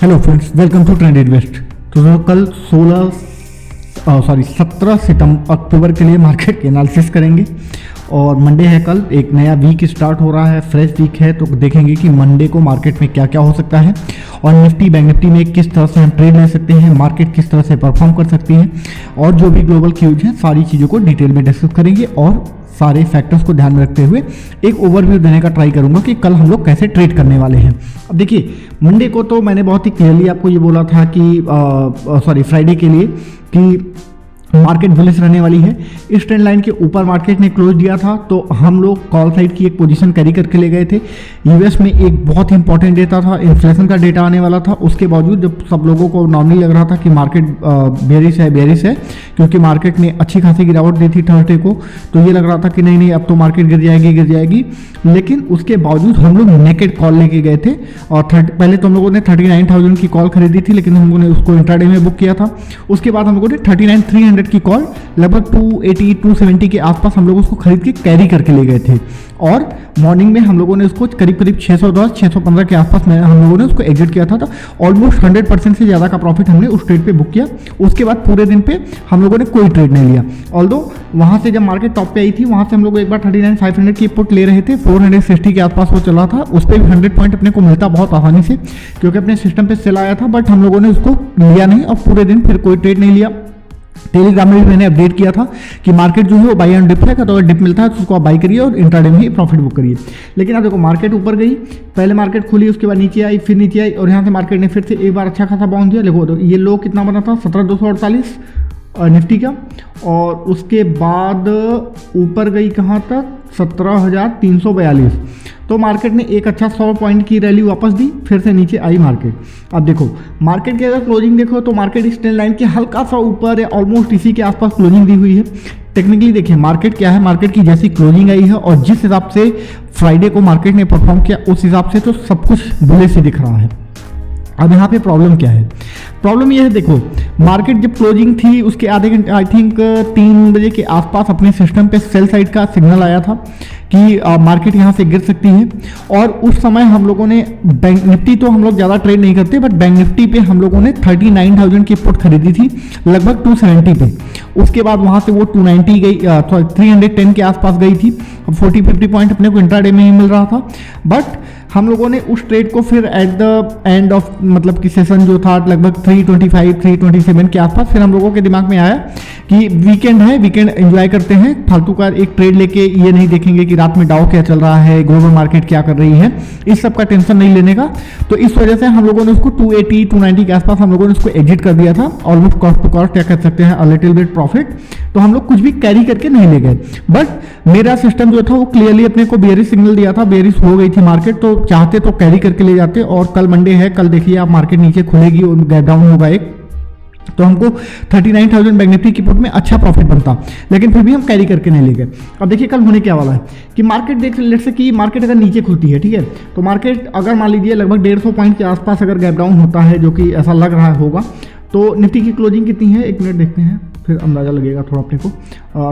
Hello friends, welcome to Trend Invest. तो कल 17 अक्टूबर के लिए मार्केट के एनालिसिस करेंगे और मंडे है, कल एक नया वीक स्टार्ट हो रहा है, फ्रेश वीक है। तो देखेंगे कि मंडे को मार्केट में क्या क्या हो सकता है और निफ्टी बैंक निफ्टी में किस तरह से हम ट्रेड ले सकते हैं, मार्केट किस तरह से परफॉर्म कर सकती है और जो भी ग्लोबल क्यूज है सारी चीज़ों को डिटेल में डिस्कस करेंगे और सारे फैक्टर्स को ध्यान में रखते हुए एक ओवरव्यू देने का ट्राई करूंगा कि कल हम लोग कैसे ट्रेड करने वाले हैं। अब देखिए, मंडे को तो मैंने बहुत ही क्लियरली आपको ये बोला था कि फ्राइडे के लिए कि मार्केट बुलिश रहने वाली है। इस ट्रेंड लाइन के ऊपर मार्केट ने क्लोज दिया था तो हम लोग कॉल साइड की एक पोजीशन कैरी करके ले गए थे। यूएस में एक बहुत ही इंपॉर्टेंट डेटा था, इन्फ्लेशन का डेटा आने वाला था। उसके बावजूद जब सब लोगों को नॉर्मली लग रहा था कि मार्केट बेरिश है क्योंकि मार्केट ने अच्छी खासी गिरावट दी थी थर्सडे को, तो ये लग रहा था कि नहीं अब तो मार्केट गिर जाएगी। लेकिन उसके बावजूद हम लोग नेकेड कॉल लेके गए थे और पहले तो हम लोगों ने 39,000 की कॉल खरीदी थी, लेकिन हम लोगों ने उसको इंट्राडे में बुक किया था। उसके बाद हम लोगों ने 39,300 की कॉल लगभग 280-270 के आसपास हम लोग उसको खरीद के कैरी करके ले गए थे और मॉर्निंग में हम लोगों ने उसको करीब 610-615 के आसपास में हम लोगों ने उसको एग्जिट किया था। तो ऑलमोस्ट 100% से ज़्यादा का प्रॉफिट हमने उस ट्रेड पे बुक किया। उसके बाद पूरे दिन पे हम लोगों ने कोई ट्रेड नहीं लिया। ऑल्दो वहाँ से जब मार्केट टॉप पे आई थी वहाँ से हम लोग एक बार 39,500 की पुट ले रहे थे, 460 के आसपास वो चला था। उस पर भी 100 पॉइंट अपने को मिलता बहुत आसानी से क्योंकि अपने सिस्टम पे सेल आया था, बट हम लोगों ने उसको लिया नहीं और पूरे दिन फिर कोई ट्रेड नहीं लिया। टेलीग्राम में भी मैंने अपडेट किया था कि मार्केट जो है वो बाई एंड डिप है, तो अगर डिप मिलता है तो उसको आप बाई करिए और इंट्राडे में ही प्रॉफिट बुक करिए। लेकिन अब देखो, मार्केट ऊपर गई, पहले मार्केट खुली, उसके बाद नीचे आई, फिर नीचे आई और यहाँ से मार्केट ने फिर से एक बार अच्छा खासा बाउंस दिया। देखो तो ये लो कितना बना था, 17,248 निफ्टी का, और उसके बाद ऊपर गई कहाँ तक, 17,342। तो मार्केट ने एक अच्छा 100 पॉइंट की रैली वापस दी, फिर से नीचे आई मार्केट। अब देखो मार्केट की अगर क्लोजिंग देखो तो मार्केट इस ट्रेंड लाइन के हल्का सा ऊपर है, ऑलमोस्ट इसी के आसपास क्लोजिंग दी हुई है। टेक्निकली देखिए मार्केट क्या है, मार्केट की जैसी क्लोजिंग आई है और जिस हिसाब से फ्राइडे को मार्केट ने परफॉर्म किया उस हिसाब से तो सब कुछ बुलिश ही दिख रहा है। अब यहाँ पे प्रॉब्लम क्या है, प्रॉब्लम ये है, देखो मार्केट जब क्लोजिंग थी उसके आधे घंटे आई थिंक 3 बजे के आसपास अपने सिस्टम पे सेल साइड का सिग्नल आया था कि मार्केट यहाँ से गिर सकती है। और उस समय हम लोगों ने बैंक निफ्टी तो हम लोग ज़्यादा ट्रेड नहीं करते, बट बैंक निफ्टी पे हम लोगों ने 39,000 की पुट खरीदी थी लगभग 270 पे। उसके बाद वहाँ से वो 290 गई, 310 के आसपास गई थी। 40-50 पॉइंट अपने को इंट्राडे में ही मिल रहा था, बट हम लोगों ने उस ट्रेड को फिर एट द एंड ऑफ मतलब कि सेशन जो था लगभग 325-327 के आसपास, फिर हम लोगों के दिमाग में आया कि वीकेंड है, वीकेंड एंजॉय करते हैं, फालतू का एक ट्रेड लेके ये नहीं देखेंगे कि रात में डाउ क्या चल रहा है, ग्लोबल मार्केट क्या कर रही है, इस सब का टेंशन नहीं लेने का। तो इस वजह से हम लोगों ने उसको 280-290 के आसपास हम लोगों ने उसको एग्जिट कर दिया था, ऑलमोस्ट कॉस्ट टू कॉस्ट क्या कर सकते हैं, अ लिटिल बिट प्रॉफिट। तो हम लोग कुछ भी कैरी करके नहीं ले गए, बट मेरा सिस्टम जो था वो क्लियरली अपने को बेयरिश सिग्नल दिया था, बेयरिश हो गई थी मार्केट, तो चाहते तो कैरी करके ले जाते। और कल मंडे है, कल देखिए आप मार्केट नीचे खुलेगी और गैप डाउन होगा एक, तो हमको 39,000 बैंक निफ्टी की पुट में अच्छा प्रॉफिट बनता, लेकिन फिर भी हम कैरी करके नहीं ले गए। अब देखिए कल होने क्या वाला है कि मार्केट देख लेट से कि मार्केट अगर नीचे खुलती है, ठीक है, तो मार्केट अगर मान लीजिए लगभग 150 पॉइंट के आसपास अगर गैप डाउन होता है, जो कि ऐसा लग रहा होगा, तो निफ्टी की क्लोजिंग कितनी है, एक मिनट देखते हैं फिर अंदाजा लगेगा थोड़ा अपने को।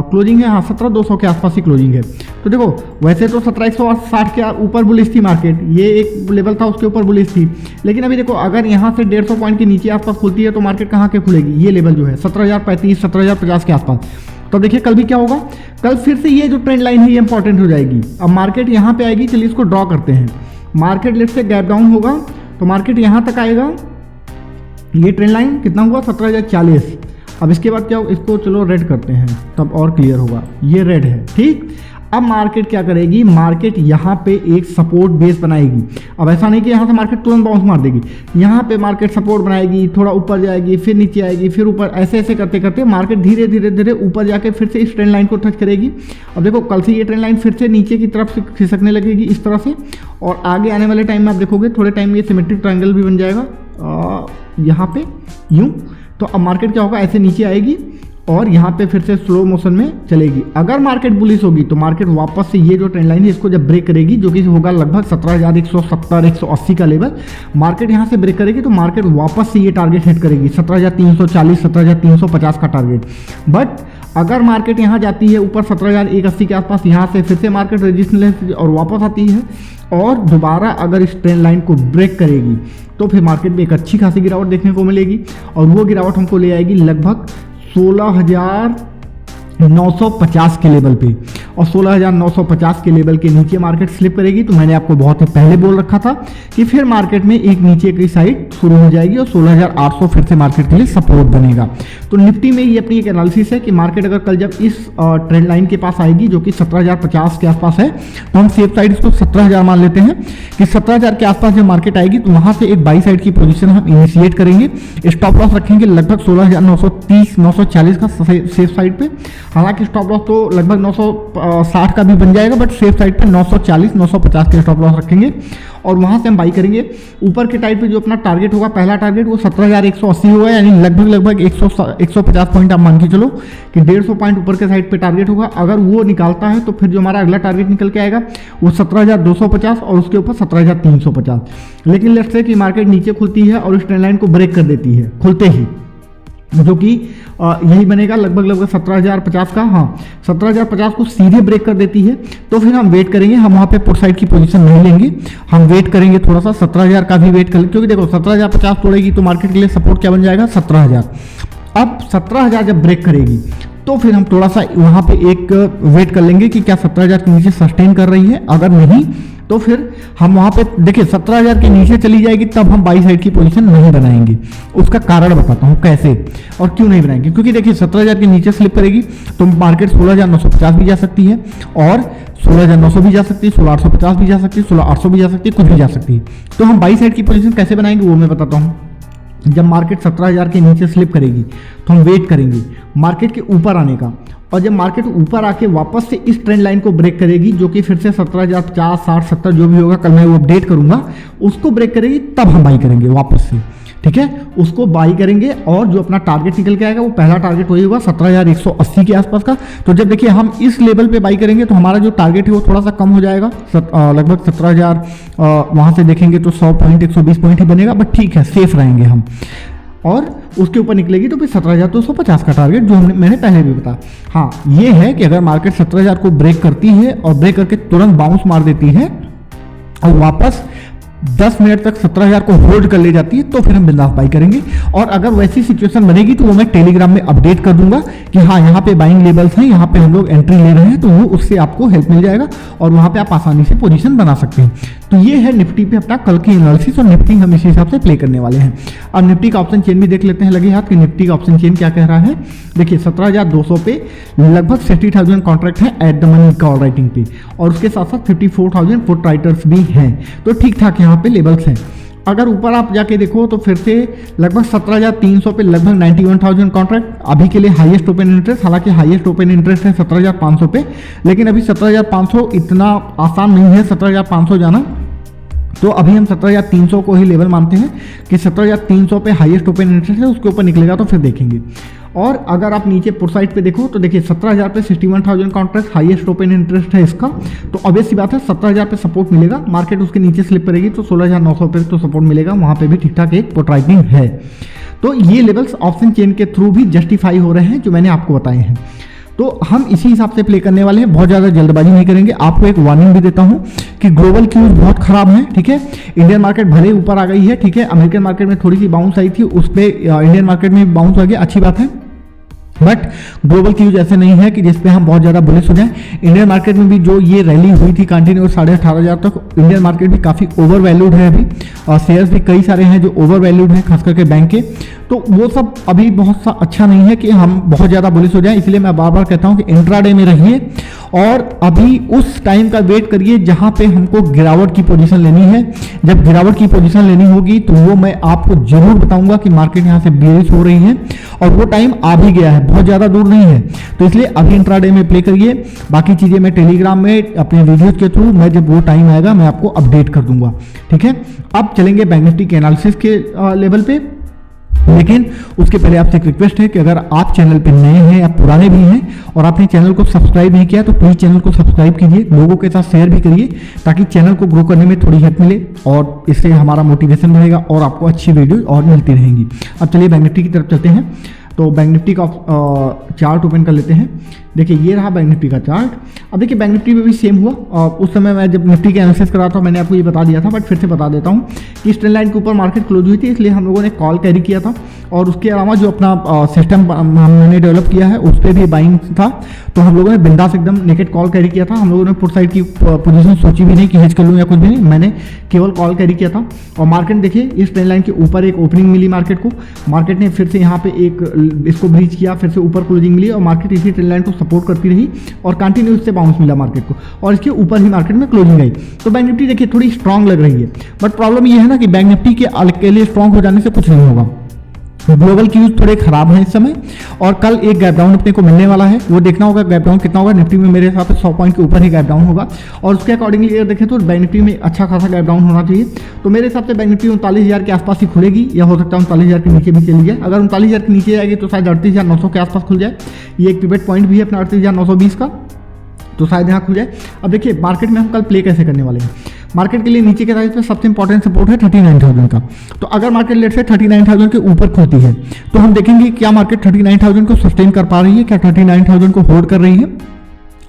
क्लोजिंग है, हाँ 17,200 के आसपास ही क्लोजिंग है। तो देखो वैसे तो 17,160 के ऊपर बुलिश थी मार्केट, ये एक लेवल था उसके ऊपर बुलिश थी, लेकिन अभी देखो अगर यहाँ से 150 पॉइंट के नीचे आसपास खुलती है तो मार्केट कहाँ के खुलेगी, ये लेवल जो है 17,035 17,050 के आसपास। तो देखिए कल भी क्या होगा, कल फिर से ये जो ट्रेंड लाइन है ये इंपॉर्टेंट हो जाएगी। अब मार्केट यहाँ पे आएगी, चलिए इसको ड्रॉ करते हैं। मार्केट लेट से गैप डाउन होगा तो मार्केट यहाँ तक आएगा, ये ट्रेंड लाइन कितना हुआ 17,040। अब इसके बाद क्या हो, इसको चलो रेड करते हैं तब और क्लियर होगा, ये रेड है, ठीक। अब मार्केट क्या करेगी, मार्केट यहाँ पे एक सपोर्ट बेस बनाएगी। अब ऐसा नहीं कि यहाँ से मार्केट तुरंत बाउंस मार देगी, यहाँ पे मार्केट सपोर्ट बनाएगी, थोड़ा ऊपर जाएगी, फिर नीचे आएगी, फिर ऊपर, ऐसे ऐसे करते करते मार्केट धीरे धीरे ऊपर जाके फिर से इस ट्रेंड लाइन को टच करेगी। अब देखो कल से ये ट्रेंड लाइन फिर से नीचे की तरफ से खिसकने लगेगी इस तरह से, और आगे आने वाले टाइम में आप देखोगे थोड़े टाइम में ये सिमेट्रिक ट्रायंगल भी बन जाएगा यहाँ पे यूँ। तो अब मार्केट क्या होगा, ऐसे नीचे आएगी और यहाँ पे फिर से स्लो मोशन में चलेगी। अगर मार्केट बुलिश होगी तो मार्केट वापस से ये जो ट्रेंड लाइन है इसको जब ब्रेक करेगी, जो कि होगा लगभग 17,170-180 का लेवल, मार्केट यहाँ से ब्रेक करेगी तो मार्केट वापस से ये टारगेट हिट करेगी 17,340 17,350 का टारगेट। बट अगर मार्केट यहाँ जाती है ऊपर 17,180 के आसपास, यहाँ से फिर से मार्केट रेजिस्टेंस और वापस आती है और दोबारा अगर इस ट्रेंड लाइन को ब्रेक करेगी तो फिर मार्केट में एक अच्छी खासी गिरावट देखने को मिलेगी और वो गिरावट हमको ले आएगी लगभग 16,950 के लेवल पे, और 16,950 के लेवल के नीचे मार्केट स्लिप करेगी तो मैंने आपको बहुत ही पहले बोल रखा था कि फिर मार्केट में एक नीचे की साइड शुरू हो जाएगी और 16,800 फिर से मार्केट के लिए सपोर्ट बनेगा। तो निफ्टी में ये अपनी एक एनालिसिस है कि मार्केट अगर कल जब इस ट्रेंड लाइन के पास आएगी जो कि 17,050 के आसपास है, तो हम सेफ साइड इसको 17,000 मान लेते हैं कि 17,000 के आसपास जब मार्केट आएगी तो वहां से एक बाई साइड की पोजीशन हम इनिशिएट करेंगे। स्टॉप लॉस रखेंगे लगभग 16,930-940 का सेफ साइड पे। हालांकि स्टॉप लॉस तो लगभग 960 का भी बन जाएगा, बट सेफ साइड पे 940-950 के स्टॉप लॉस रखेंगे और वहां से हम बाई करेंगे। ऊपर के टाइप पे जो अपना टारगेट होगा, पहला टारगेट वो 17,180 होगा, यानी लगभग 150 पॉइंट आप मान के चलो कि 150 पॉइंट ऊपर के साइड पे टारगेट होगा। अगर वो निकालता है तो फिर जो हमारा अगला टारगेट निकल के आएगा वो 17,250 और उसके ऊपर 17,350। लेकिन लेट्स से कि मार्केट नीचे खुलती है और इस ट्रेंड लाइन को ब्रेक कर देती है खुलते ही, जो कि यही बनेगा लगभग 17,050 का। हाँ, 17,050 को सीधे ब्रेक कर देती है तो फिर हम वेट करेंगे, हम वहाँ पे पुट साइड की पोजीशन नहीं लेंगे, हम वेट करेंगे थोड़ा सा, 17,000 का भी वेट करेंगे, क्योंकि देखो 17,050 तोड़ेगी तो मार्केट के लिए सपोर्ट क्या बन जाएगा 17,000। अब 17,000 जब ब्रेक करेगी तो फिर हम थोड़ा सा वहाँ पे एक वेट कर लेंगे कि क्या 17,000 के नीचे सस्टेन कर रही है। अगर नहीं तो फिर हम वहाँ पे देखिए 17,000 के नीचे चली जाएगी तब हम बाई साइड की पोजीशन नहीं बनाएंगे। उसका कारण बताता हूँ कैसे और क्यों नहीं बनाएंगे। क्योंकि देखिए 17,000 के नीचे स्लिप करेगी तो मार्केट 16,950 भी जा सकती है और 16,900 भी जा सकती है, 16,850 भी जा सकती है, 16,800 भी जा सकती है, कुछ भी जा सकती है। तो हम बाई साइड की पोजीशन कैसे बनाएंगे वो मैं बताता हूँ। जब मार्केट 17,000 के नीचे स्लिप करेगी तो हम वेट करेंगे मार्केट के ऊपर आने का, और जब मार्केट ऊपर आके वापस से इस ट्रेंड लाइन को ब्रेक करेगी जो कि फिर से 17,050, 60, 70 जो भी होगा, कल मैं वो अपडेट करूंगा, उसको ब्रेक करेगी तब हम बाई करेंगे वापस से। ठीक है, उसको बाई करेंगे और जो अपना टारगेट निकल के आएगा वो पहला टारगेट वही होगा 17,180 के आसपास का। तो जब देखिए हम इस लेवल पे बाई करेंगे तो हमारा जो टारगेट है वो थोड़ा सा कम हो जाएगा, लगभग 17,000 वहाँ से देखेंगे तो 100 पॉइंट 120 पॉइंट ही बनेगा, बट ठीक है सेफ रहेंगे हम। और उसके ऊपर निकलेगी तो फिर 17,250 का टारगेट जो मैंने पहले भी बताया। हाँ, ये है कि अगर मार्केट 17,000 को ब्रेक करती है और ब्रेक करके तुरंत बाउंस मार देती है और वापस 10 मिनट तक 17,000 को होल्ड कर ले जाती है तो फिर हम बिंदास बाई करेंगे। और अगर वैसी सिचुएशन बनेगी तो वो मैं टेलीग्राम में अपडेट कर दूंगा कि हाँ यहाँ पे बाइंग लेवल्स हैं, यहाँ पे हम लोग एंट्री ले रहे हैं, तो वो उससे आपको हेल्प मिल जाएगा और वहाँ पे आप आसानी से पोजीशन बना सकते हैं। तो ये है निफ्टी पे अपना कल की एनालिसिस और निफ्टी हम इसी हिसाब से प्ले करने वाले हैं। अब निफ्टी का ऑप्शन चेन भी देख लेते हैं लगे हाथ कि निफ्टी का ऑप्शन चेन क्या कह रहा है। देखिए 17,200 पे लगभग 60,000 कॉन्ट्रैक्ट हैं at the money call writing पे, और उसके साथ साथ 54,000 पुट राइटर्स भी हैं, तो ठीक ठाक यहाँ पे लेवल्स हैं। अगर ऊपर आप जाके देखो तो फिर से लगभग 17,300 पे लगभग 91,000 कॉन्ट्रैक्ट अभी के लिए हाईएस्ट ओपन इंटरेस्ट। हालांकि हाईएस्ट ओपन इंटरेस्ट है 17,500 पे, लेकिन अभी 17,500 इतना आसान नहीं है 17,500 जाना, तो अभी हम 17,300 को ही लेवल मानते हैं कि 17,300 पे हाईएस्ट ओपन इंटरेस्ट है, उसके ऊपर निकलेगा तो फिर देखेंगे। और अगर आप नीचे पुट साइड पे देखो तो देखिए 17,000 पे 61,000 कॉन्ट्रैक्ट हाईएस्ट ओपन इंटरेस्ट है इसका, तो ऑब्वियस सी बात है 17,000 पे सपोर्ट मिलेगा। मार्केट उसके नीचे स्लिप करेगी तो 16,900 पे तो सपोर्ट मिलेगा, वहाँ पे भी ठीक ठाक एक पुट राइटिंग है। तो ये लेवल्स ऑप्शन चेन के थ्रू भी जस्टिफाई हो रहे हैं जो मैंने आपको बताए हैं, तो हम इसी हिसाब से प्ले करने वाले हैं, बहुत ज़्यादा जल्दबाजी नहीं करेंगे। आपको एक वार्निंग भी देता हूं कि ग्लोबल क्यूज बहुत खराब है। ठीक है, इंडियन मार्केट भले ऊपर आ गई है, ठीक है, अमेरिकन मार्केट में थोड़ी सी बाउंस आई थी, उस पर इंडियन मार्केट में बाउंस आ गया, अच्छी बात है, बट ग्लोबल क्यूज ऐसे नहीं है कि जिसपे हम बहुत ज़्यादा बुलिश हो जाएं। इंडियन मार्केट में भी जो ये रैली हुई थी कंटिन्यू 18,500 तक, इंडियन मार्केट भी काफ़ी ओवर वैल्यूड है अभी, और शेयर्स भी कई सारे हैं जो ओवर वैल्यूड हैं, खास करके बैंक के, तो वो सब अभी बहुत सा अच्छा नहीं है कि हम बहुत ज़्यादा बुलिश हो जाएं। इसलिए मैं बार बार कहता हूं कि इंट्राडे में रहिए और अभी उस टाइम का वेट करिए जहां पे हमको गिरावट की पोजीशन लेनी है। जब गिरावट की पोजीशन लेनी होगी तो वो मैं आपको जरूर बताऊंगा कि मार्केट यहां से बेरिश हो रही है और वो टाइम आ भी गया है, बहुत ज़्यादा दूर नहीं है, तो इसलिए अभी इंट्राडे में प्ले करिए। बाकी चीज़ें मैं टेलीग्राम में अपने वीडियोज के थ्रू मैं जब वो टाइम आएगा मैं आपको अपडेट कर दूंगा। ठीक है, अब चलेंगे बैंक निफ्टी के एनालिसिस के लेवल पे, लेकिन उसके पहले आपसे एक रिक्वेस्ट है कि अगर आप चैनल पे नए हैं या पुराने भी हैं और आपने चैनल को सब्सक्राइब नहीं किया तो प्लीज़ चैनल को सब्सक्राइब कीजिए, लोगों के साथ शेयर भी करिए ताकि चैनल को ग्रो करने में थोड़ी हेल्प मिले और इससे हमारा मोटिवेशन रहेगा और आपको अच्छी वीडियो और मिलती रहेंगी। अब चलिए बैंक निफ्टी की तरफ चलते हैं। तो बैंक निफ्टी का चार्ट ओपन कर लेते हैं। देखिए ये रहा बैंक निफ्टी का चार्ट। अब देखिए बैंक निफ्टी में भी सेम हुआ, उस समय मैं जब निफ्टी के एनालिसिस कर रहा था मैंने आपको ये बता दिया था, बट फिर से बता देता हूँ कि इस ट्रेंड लाइन के ऊपर मार्केट क्लोज हुई थी, इसलिए हम लोगों ने कॉल कैरी किया था। और उसके अलावा जो अपना सिस्टम हमने डेवलप किया है उस पर भी बाइंग था, तो हम लोगों ने बिंदास एकदम नेकेड कॉल कैरी किया था। हम लोगों ने पुट साइड की पोजीशन सोची भी नहीं कि हेज कर लूँ या कुछ भी नहीं, मैंने केवल कॉल कैरी किया था। और मार्केट देखिए इस ट्रेंड लाइन के ऊपर एक ओपनिंग मिली मार्केट को, मार्केट ने फिर से यहाँ पे एक इसको ब्रीच किया, फिर से ऊपर क्लोजिंग मिली और मार्केट इसी ट्रेंड लाइन को सपोर्ट करती रही और कंटिन्यू इससे बाउंस मिला मार्केट को और इसके ऊपर ही मार्केट में क्लोजिंग आई। तो बैंक निफ्टी देखिए थोड़ी स्ट्रांग लग रही है, बट प्रॉब्लम ये है ना कि बैंक निफ्टी के अकेले स्ट्रांग हो जाने से कुछ नहीं होगा। ग्लोबल क्यूज थोड़े खराब हैं इस समय और कल एक गैप डाउन अपने को मिलने वाला है, वो देखना होगा गैप डाउन कितना होगा। निफ्टी में मेरे हिसाब से 100 पॉइंट के ऊपर ही गैप डाउन होगा और उसके अकॉर्डिंगली अगर देखें तो बैंक निफ्टी में अच्छा खासा गैप डाउन होना चाहिए। तो मेरे हिसाब से बैंक निफ्टी 39,000 के आसपास ही खुलेगी या हो सकता है 39,000 के नीचे भी चली जाए। अगर 39,000 के नीचे जाएगी तो शायद 38,900 के आसपास खुल जाए। ये एक पिवट पॉइंट भी है अपना 38,920 का, तो शायद यहाँ खुल जाए। अब देखिए मार्केट में हम कल प्ले कैसे करने वाले हैं। मार्केट के लिए नीचे के साइड पे सबसे इंपॉर्टेंट सपोर्ट है 39,000 का। तो अगर मार्केट लेट से 39,000 के ऊपर खुलती है तो हम देखेंगे क्या मार्केट 39,000 को सस्टेन कर पा रही है, क्या 39,000 को होल्ड कर रही है।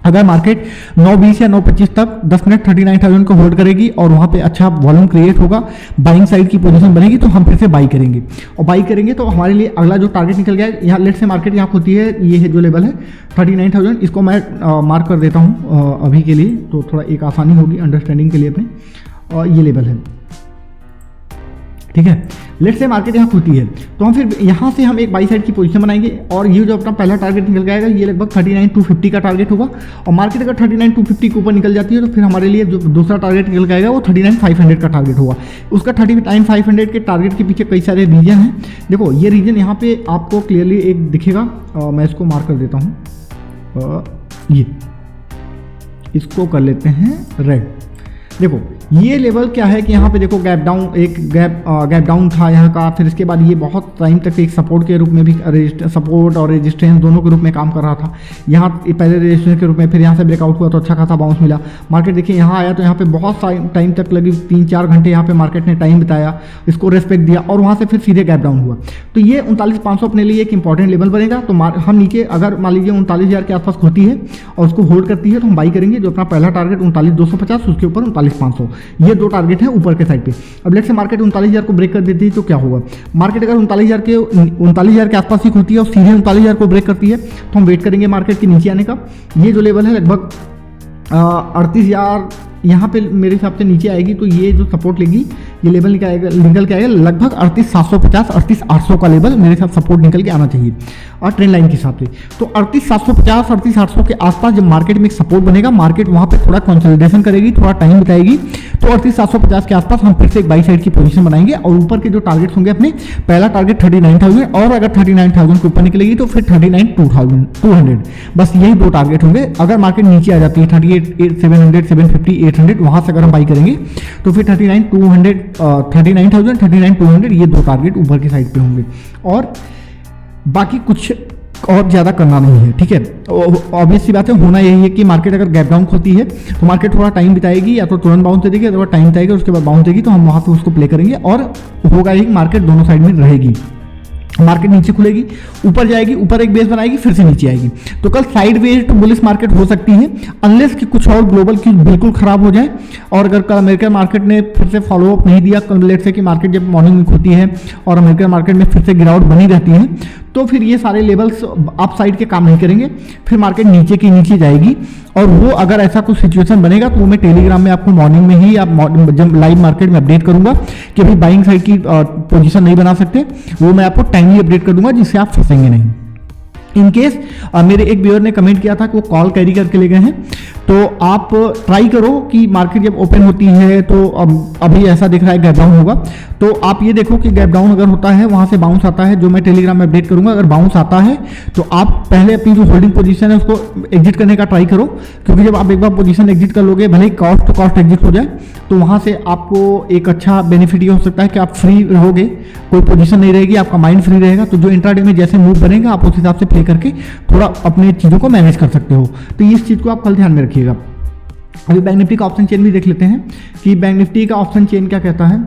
अगर मार्केट 9:20 या 9:25 तक 10 मिनट 39,000 को होल्ड करेगी और वहाँ पे अच्छा वॉल्यूम क्रिएट होगा, बाइंग साइड की पोजीशन बनेगी, तो हम फिर से बाई करेंगे। और बाई करेंगे तो हमारे लिए अगला जो टारगेट निकल गया है, यहाँ लेट से मार्केट यहाँ होती है, ये है जो लेवल है 39,000, इसको मैं मार्क कर देता हूँ अभी के लिए, तो थोड़ा एक आसानी होगी अंडरस्टैंडिंग के लिए अपने। और ये लेवल है, ठीक है। लेट से मार्केट यहाँ खुलती है तो हम फिर यहाँ से हम एक बाई साइड की पोजीशन बनाएंगे और ये जो अपना पहला टारगेट निकल जाएगा ये लगभग 39,250 का टारगेट होगा। और मार्केट अगर 39,250 के ऊपर निकल जाती है तो फिर हमारे लिए जो दूसरा टारगेट निकल जाएगा वो 39,500 का टारगेट होगा। उसका 39,500 के टारगेट के पीछे कई सारे रीजन हैं। देखो ये रीजन यहाँ पे आपको क्लियरली एक दिखेगा, मैं इसको मार्क कर देता हूँ, ये इसको कर लेते हैं रेड। देखो ये लेवल क्या है कि यहाँ पे देखो गैप डाउन, एक गैप डाउन था यहाँ का, फिर इसके बाद ये बहुत टाइम तक एक सपोर्ट के रूप में भी सपोर्ट और रेजिस्टेंस दोनों के रूप में काम कर रहा था। यहाँ पहले रेजिस्टेंस के रूप में, फिर यहाँ से ब्रेकआउट हुआ तो अच्छा खासा बाउंस मिला। मार्केट देखिए यहाँ आया तो यहाँ पे बहुत टाइम तक लगी, 3-4 घंटे यहाँ पे मार्केट ने टाइम बिताया, इसको रेस्पेक्ट दिया और वहाँ से फिर सीधे गैप डाउन हुआ। तो ये 39,500 अपने लिए एक इंपॉर्टेंट लेवल बनेगा। तो हम नीचे अगर मान लीजिए 39,000 के आसपास खुलती है और उसको होल्ड करती है तो हम बाई करेंगे। जो अपना पहला टारगेट 39,250, उसके ऊपर 39,500, ये दो टारगेट है ऊपर के साइड पे। अब लेट से मार्केट 39,000 को ब्रेक कर देती है तो क्या होगा। मार्केट अगर 39,000 के आसपास ही खुलती है और सीधे 39,000 को ब्रेक करती है तो हम वेट करेंगे मार्केट के नीचे आने का। ये जो लेवल है लगभग 38,000 यहाँ पे मेरे हिसाब से नीचे आएगी, तो ये जो सपोर्ट लेगी ये लेवल निकल के आएगा लगभग 38,750 38,800 का लेवल मेरे हिसाब सपोर्ट निकल के आना चाहिए और ट्रेंड लाइन के हिसाब से। तो 38,750 38,800 के आसपास जब मार्केट में एक सपोर्ट बनेगा, मार्केट वहाँ पे थोड़ा कंसोलिडेशन करेगी, थोड़ा टाइम बिताएगी, तो 38,750 के आसपास हम फिर से एक बाई साइड की पोजीशन बनाएंगे और ऊपर के जो टारगेट्स होंगे अपने, पहला टारगेट 39,000 और अगर 39,000 के ऊपर निकलेगी तो फिर 39,200, बस यही दो टारगेट होंगे। अगर मार्केट नीचे आ जाती है 38,700 750 800, वहाँ से अगर हम बाई करेंगे तो फिर 39,200 39,200 ये दो टारगेट ऊपर की साइड पे होंगे और बाकी कुछ और ज़्यादा करना नहीं है, ठीक है। ऑब्वियस सी बात है, होना यही है कि मार्केट अगर गैप डाउन होती है तो मार्केट थोड़ा टाइम बिताएगी, या तो तुरंत बाउंस दे देगी, अथवा टाइम बिताएगी उसके बाद बाउंस देगी, तो हम वहाँ से उसको प्ले करेंगे और होगा ही मार्केट दोनों साइड में रहेगी। मार्केट नीचे खुलेगी, ऊपर जाएगी, ऊपर एक बेस बनाएगी, फिर से नीचे आएगी। तो कल साइडवेज टू बुलिश मार्केट हो सकती है अनलेस कि कुछ और ग्लोबल की बिल्कुल खराब हो जाए। और अगर कल अमेरिकन मार्केट ने फिर से फॉलोअप नहीं दिया, कल लेट से कि मार्केट जब मॉर्निंग में खुलती है और अमेरिकन मार्केट में फिर से गिरावट बनी रहती है, तो फिर ये सारे लेवल्स अप साइड के काम नहीं करेंगे, फिर मार्केट नीचे की नीचे जाएगी। और वो अगर ऐसा कुछ सिचुएशन बनेगा तो वो मैं टेलीग्राम में आपको मॉर्निंग में ही जब लाइव मार्केट में अपडेट करूंगा कि भाई बाइंग साइड की पोजीशन नहीं बना सकते, वो मैं आपको टाइमली अपडेट कर दूंगा जिससे आप फंसेंगे नहीं। इन केस मेरे एक व्यूअर ने कमेंट किया था कि वो कॉल कैरी करके ले गए हैं, तो आप ट्राई करो कि मार्केट जब ओपन होती है तो अभी ऐसा दिख रहा है गैप डाउन होगा, तो आप ये देखो कि गैप डाउन अगर होता है वहाँ से बाउंस आता है, जो मैं टेलीग्राम में अपडेट करूंगा, अगर बाउंस आता है तो आप पहले अपनी जो होल्डिंग पोजीशन है उसको एग्जिट करने का ट्राई करो, क्योंकि जब आप एक बार पोजीशन एग्जिट कर लोगे, भले ही कॉस्ट टू कॉस्ट एग्जिट हो जाए, तो वहाँ से आपको एक अच्छा बेनिफिट ये हो सकता है कि आप फ्री रहोगे, कोई पोजीशन नहीं रहेगी, आपका माइंड फ्री रहेगा। तो जो इंट्राडे में जैसे मूव बनेगा आप उस हिसाब से प्ले करके थोड़ा अपने चीज़ों को मैनेज कर सकते हो। तो इस चीज़ को आप कल ध्यान में रखिएगा। अभी बैंक निफ्टी का ऑप्शन चेन भी देख लेते हैं कि बैंक निफ्टी का ऑप्शन चेन क्या कहता है।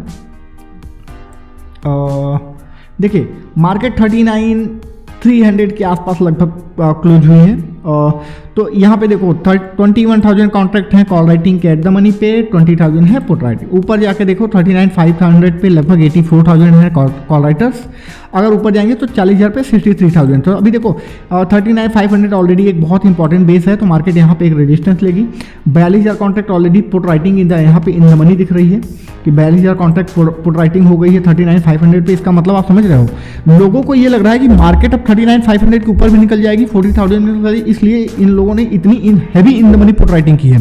देखिए मार्केट 300 के आसपास लगभग क्लोज हुई है। तो यहाँ पे देखो 21,000 कॉन्ट्रैक्ट हैं कॉल राइटिंग के एट द मनी पे, 20,000 है पुट राइटिंग। ऊपर जाके देखो 39,500 पे लगभग 84,000 है कॉल राइटर्स। अगर ऊपर जाएंगे तो 40,000 पे 63,000। तो अभी देखो 39,500 ऑलरेडी एक बहुत इंपॉर्टेंट बेस है, तो मार्केट यहाँ पे एक रेजिस्टेंस लेगी। 42,000 contract already put writing in the यहाँ पे इन द मनी दिख रही है कि 42,000 कॉन्ट्रैक्ट पुट राइटिंग हो गई है 39,500 पे। इसका मतलब आप समझ रहे हो, लोगों को ये लग रहा है कि मार्केट अब 39,500 के ऊपर भी निकल जाएगी, 40,000 निकल जाएगी, इसलिए इन लोगों ने इतनी heavy in the money put writing की है।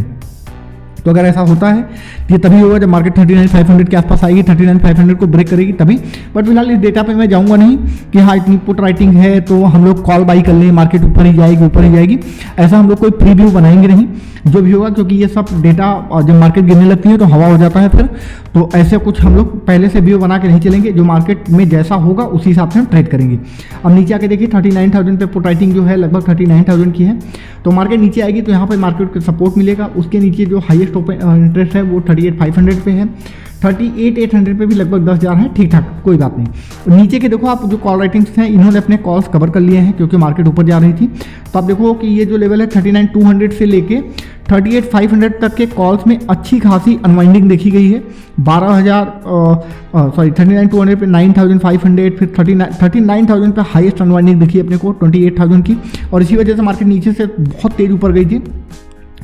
तो अगर ऐसा होता है तो ये तभी होगा जब मार्केट 39,500 के आसपास आएगी, 39,500 को ब्रेक करेगी तभी। बट फिलहाल इस डेटा पे मैं जाऊंगा नहीं कि हाँ इतनी पुट राइटिंग है तो हम लोग कॉल बाई कर लें, मार्केट ऊपर ही जाएगी ऊपर ही जाएगी, ऐसा हम लोग कोई प्रीव्यू बनाएंगे नहीं जो भी होगा, क्योंकि ये सब डेटा जब मार्केट गिरने लगती है तो हवा हो जाता है फिर। तो ऐसे कुछ हम लोग पहले से व्यू बना के नहीं चलेंगे, जो मार्केट में जैसा होगा उसी हिसाब से हम ट्रेड करेंगे। अब नीचे आके देखिए 39,000 पे पुट राइटिंग जो है लगभग 39,000 की है। तो मार्केट नीचे आएगी तो यहाँ पे मार्केट को सपोर्ट मिलेगा। उसके नीचे जो हाईएस्ट इंटरेस्ट है वो 38,500 पे है, 38,800 पे भी लगभग 10,000 है, ठीक ठाक कोई बात नहीं। नीचे के देखो आप जो कॉल राइटिंग्स हैं इन्होंने अपने कॉल्स कवर कर लिए हैं क्योंकि मार्केट ऊपर जा रही थी। तो आप देखो कि ये जो लेवल है 39,200 से लेके 38,500 तक के कॉल्स में अच्छी खासी अनवाइंडिंग देखी गई है। 39,200 पे 9,500, फिर 39,000 पे हाईएस्ट अनवाइंडिंग देखी अपने को 28,000 की, और इसी वजह से मार्केट नीचे से बहुत तेज ऊपर गई थी।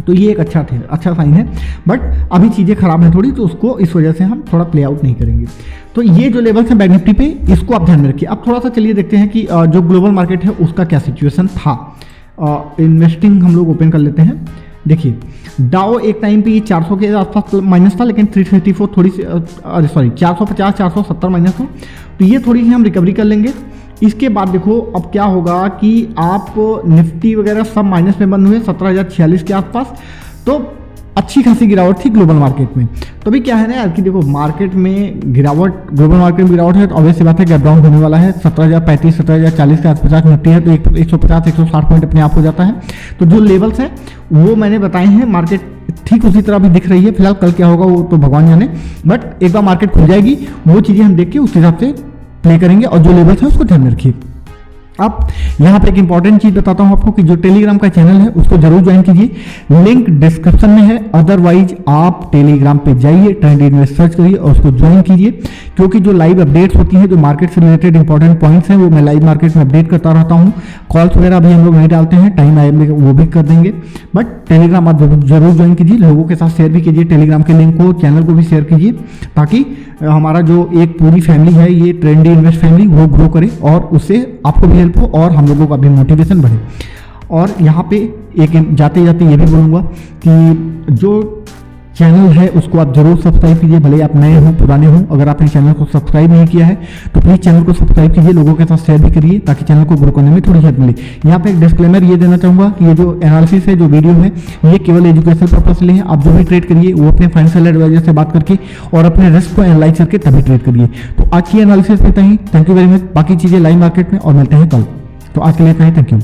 तो ये एक अच्छा साइन है। बट अभी चीज़ें खराब हैं थोड़ी, तो उसको इस वजह से हम थोड़ा प्ले आउट नहीं करेंगे। तो ये जो लेवल्स हैं बैंक निफ्टी पे, इसको आप ध्यान में रखिए। अब थोड़ा सा चलिए देखते हैं कि जो ग्लोबल मार्केट है उसका क्या सिचुएशन था। इन्वेस्टिंग हम लोग ओपन कर लेते हैं। देखिए डाओ एक टाइम पे ये 400 के आसपास माइनस था, लेकिन 334 थोड़ी सी 450 470 माइनस था, तो ये थोड़ी सी हम रिकवरी कर लेंगे। इसके बाद देखो अब क्या होगा कि आप निफ्टी वगैरह सब माइनस में बंद हुए 17,046 के आसपास, तो अच्छी खासी गिरावट थी ग्लोबल मार्केट में। तो भी क्या है ना यार कि देखो मार्केट में गिरावट, ग्लोबल मार्केट में गिरावट है तो ऑब्वियस सी बात है गैप डाउन होने वाला है। 17,035 17,040 के आसपास निफ्टी है तो 150-160 पॉइंट अपने आप हो जाता है। तो जो लेवल्स हैं वो मैंने बताए हैं, मार्केट ठीक उसी तरह भी दिख रही है। फिलहाल कल क्या होगा वो तो भगवान जाने, बट एक बार मार्केट खुल जाएगी वो चीज़ें हम देख के उस हिसाब से प्ले करेंगे, और जो लेवल्स है उसको ध्यान में रखिए। अब यहाँ पे एक इंपॉर्टेंट चीज बताता हूँ आपको कि जो टेलीग्राम का चैनल है उसको जरूर ज्वाइन कीजिए, लिंक डिस्क्रिप्शन में है। अदरवाइज आप टेलीग्राम पे जाइए, ट्रेंड इन्वेस्ट सर्च करिए और उसको ज्वाइन कीजिए, क्योंकि जो लाइव अपडेट्स होती है, जो मार्केट से रिलेटेड इंपॉर्टेंट पॉइंट्स हैं वो मैं लाइव मार्केट में अपडेट करता रहता हूँ। कॉल्स वगैरह अभी हम लोग नहीं डालते हैं, टाइम आए वो भी कर देंगे, बट टेलीग्राम आप जरूर ज्वाइन कीजिए। लोगों के साथ शेयर भी कीजिए टेलीग्राम के लिंक को, चैनल को भी शेयर कीजिए, ताकि हमारा जो एक पूरी फैमिली है ये ट्रेंडी इन्वेस्ट फैमिली वो ग्रो करे और उससे आपको भी हेल्प हो और हम लोगों का भी मोटिवेशन बढ़े। और यहाँ पे एक जाते जाते ये भी बोलूँगा कि जो चैनल है उसको आप जरूर सब्सक्राइब कीजिए, भले आप नए हो पुराने हो। अगर आपने चैनल को सब्सक्राइब नहीं किया है तो प्लीज़ चैनल को सब्सक्राइब कीजिए, लोगों के साथ शेयर भी करिए ताकि चैनल को ग्रो करने में थोड़ी हेल्प मिले। यहाँ पे एक डिस्क्लेमर ये देना चाहूँगा कि ये जो एनालिसिस है, जो वीडियो है, ये केवल एजुकेशन पर्पज के लिए है। आप जो भी ट्रेड करिए वो अपने फाइनेंशियल एडवाइजर से बात करके और अपने रिस्क को एनालाइज करके तभी ट्रेड करिए। तो आज की एनालिसिस में इतना ही, थैंक यू वेरी मच। बाकी चीज़ें लाइव मार्केट में और मिलते हैं कल। तो आज के लिए इतना ही, थैंक यू।